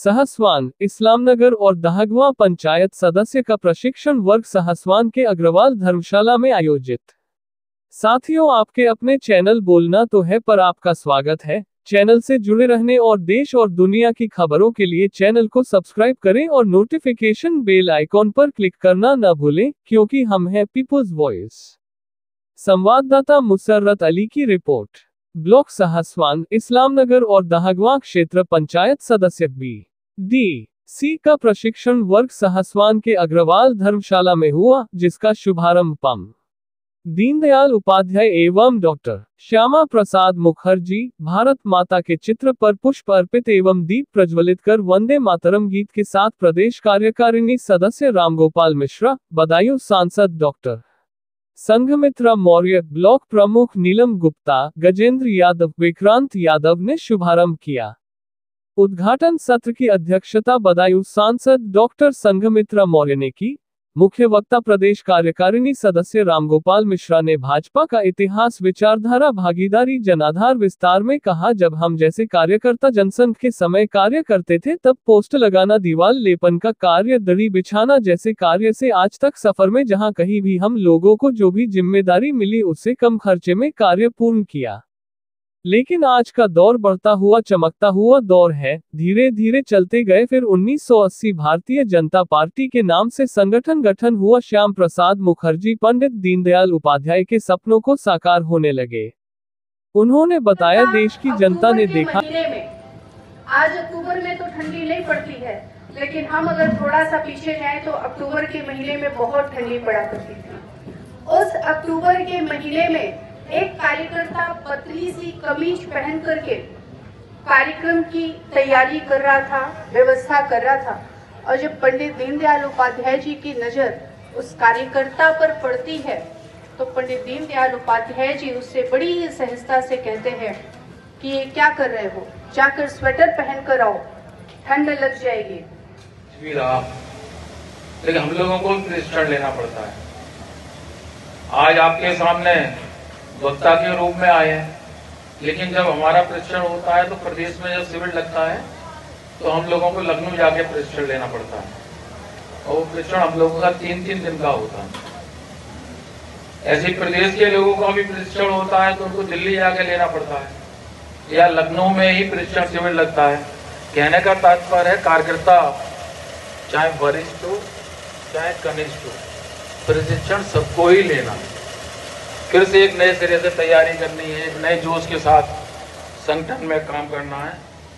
सहसवान, इस्लामनगर और दहगवा पंचायत सदस्य का प्रशिक्षण वर्ग सहसवान के अग्रवाल धर्मशाला में आयोजित। साथियों, आपके अपने चैनल बोलना तो है पर आपका स्वागत है। चैनल से जुड़े रहने और देश और दुनिया की खबरों के लिए चैनल को सब्सक्राइब करें और नोटिफिकेशन बेल आइकॉन पर क्लिक करना न भूलें, क्योंकि हम हैं पीपुल्स वॉइस। संवाददाता मुसर्रत अली की रिपोर्ट। ब्लॉक सहसवान, इस्लामनगर और दहगवा क्षेत्र पंचायत सदस्य BDC का प्रशिक्षण वर्ग सहसवान के अग्रवाल धर्मशाला में हुआ, जिसका शुभारंभ पं. दीनदयाल उपाध्याय एवं डॉक्टर श्यामा प्रसाद मुखर्जी भारत माता के चित्र पर पुष्प अर्पित एवं दीप प्रज्वलित कर वंदे मातरम गीत के साथ प्रदेश कार्यकारिणी सदस्य रामगोपाल मिश्रा, बदायूं सांसद डॉक्टर संघमित्रा मौर्य, ब्लॉक प्रमुख नीलम गुप्ता, गजेंद्र यादव, विक्रांत यादव ने शुभारंभ किया। उद्घाटन सत्र की अध्यक्षता बदायूं सांसद डॉक्टर संघमित्रा मौर्य ने की। मुख्य वक्ता प्रदेश कार्यकारिणी सदस्य रामगोपाल मिश्रा ने भाजपा का इतिहास, विचारधारा, भागीदारी, जनाधार विस्तार में कहा। जब हम जैसे कार्यकर्ता जनसंघ के समय कार्य करते थे, तब पोस्ट लगाना, दीवार लेपन का कार्य, दरी बिछाना जैसे कार्य से आज तक सफर में जहां कहीं भी हम लोगों को जो भी जिम्मेदारी मिली, उससे कम खर्चे में कार्य पूर्ण किया। लेकिन आज का दौर बढ़ता हुआ, चमकता हुआ दौर है। धीरे धीरे चलते गए। फिर 1980 भारतीय जनता पार्टी के नाम से संगठन गठन हुआ। श्याम प्रसाद मुखर्जी, पंडित दीनदयाल उपाध्याय के सपनों को साकार होने लगे। उन्होंने बताया, देश की जनता ने देखा, आज अक्टूबर में तो ठंडी नहीं पड़ती है, लेकिन हम अगर थोड़ा सा पीछे जाएं तो अक्टूबर के महीने में बहुत ठंडी पड़ा करती थी। उस अक्टूबर के महीने में एक कार्यकर्ता पतली सी कमीज पहन करके कार्यक्रम की तैयारी कर रहा था, व्यवस्था कर रहा था। और जब पंडित दीनदयाल उपाध्याय जी की नजर उस कार्यकर्ता पर पड़ती है, तो पंडित दीनदयाल उपाध्याय जी उससे बड़ी ही सहजता से कहते हैं कि ये क्या कर रहे हो, जाकर स्वेटर पहन कर आओ, ठंड लग जाएगी। लेकिन हम लोगों को प्रशिक्षण लेना पड़ता है। आज आपके सामने वक्ता के रूप में आए हैं, लेकिन जब हमारा प्रशिक्षण होता है तो प्रदेश में जब शिविर लगता है तो हम लोगों को लखनऊ जाके प्रशिक्षण लेना पड़ता है, और वो प्रशिक्षण हम लोगों का 3-3 दिन का होता है। ऐसे प्रदेश के लोगों का भी प्रशिक्षण होता है तो उनको दिल्ली जाके लेना पड़ता है, या लखनऊ में ही प्रशिक्षण शिविर लगता है। कहने का तात्पर्य है, कार्यकर्ता चाहे वरिष्ठ हो चाहे कनिष्ठ हो, प्रशिक्षण सबको ही लेना है। फिर से एक नए सिरे से तैयारी करनी है, एक नए जोश के साथ संगठन में काम करना है।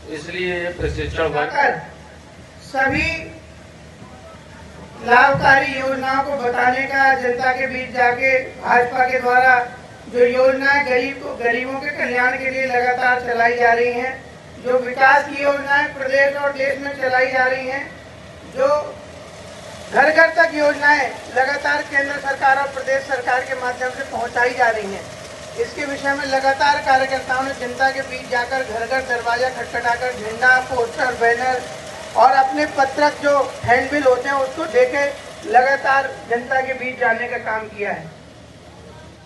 इसलिए ये प्रशिक्षण सभी लाभकारी योजनाओं को बताने का, जनता के बीच जाके भाजपा के द्वारा जो योजनाएं गरीबों के कल्याण के लिए लगातार चलाई जा रही हैं, जो विकास की योजनाएं प्रदेश और देश में चलाई जा रही हैं, जो घर घर तक योजनाएं लगातार केंद्र सरकार और प्रदेश सरकार के माध्यम से पहुंचाई जा रही हैं, इसके विषय में लगातार कार्यकर्ताओं ने जनता के बीच जाकर घर घर दरवाजा खटखटाकर झंडा, पोस्टर, बैनर और अपने पत्रक जो हैंडबिल होते हैं उसको देके लगातार जनता के बीच जाने का काम किया है।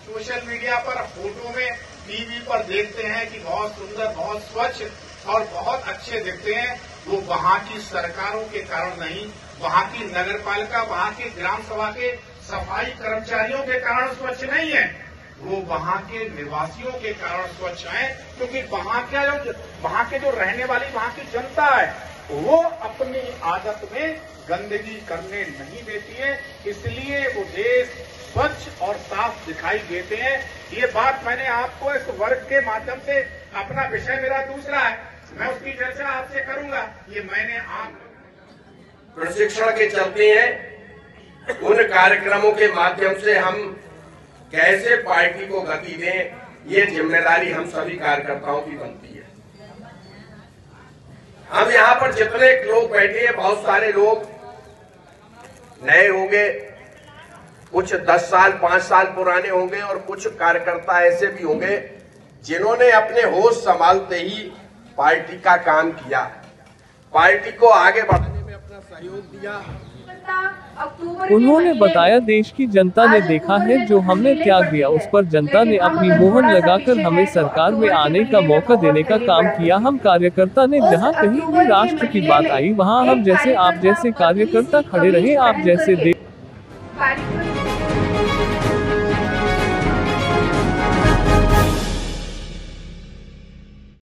सोशल मीडिया पर, फोटो में, टीवी पर देखते हैं कि बहुत सुंदर, बहुत स्वच्छ और बहुत अच्छे दिखते हैं। वो वहाँ की सरकारों के कारण नहीं, वहाँ की नगर पालिका, वहाँ की ग्राम सभा के सफाई कर्मचारियों के कारण स्वच्छ नहीं है, वो वहाँ के निवासियों के कारण स्वच्छ है। क्योंकि वहाँ के जो रहने वाली वहाँ की जनता है, वो अपनी आदत में गंदगी करने नहीं देती है, इसलिए वो देश स्वच्छ और साफ दिखाई देते हैं। ये बात मैंने आपको इस वर्ग के माध्यम से, अपना विषय मेरा दूसरा है, मैं उसकी चर्चा आपसे करूंगा। ये मैंने आप प्रशिक्षण के चलते हैं, उन कार्यक्रमों के माध्यम से हम कैसे पार्टी को गति दें, ये जिम्मेदारी हम सभी कार्यकर्ताओं की बनती है। हम यहाँ पर जितने लोग बैठे हैं, बहुत सारे लोग नए होंगे, कुछ 10 साल 5 साल पुराने होंगे, और कुछ कार्यकर्ता ऐसे भी होंगे जिन्होंने अपने होश संभालते ही पार्टी का काम किया, पार्टी को आगे बढ़ाने में अपना सहयोग दिया। अक्टूबर उन्होंने बताया, देश की जनता ने देखा है जो हमने त्याग दिया, उस पर जनता ने अपनी मोहर लगाकर हमें सरकार में आने का मौका देने का काम किया। हम कार्यकर्ता ने जहां कहीं भी राष्ट्र की बात आई वहां हम जैसे आप जैसे कार्यकर्ता खड़े रहे, आप जैसे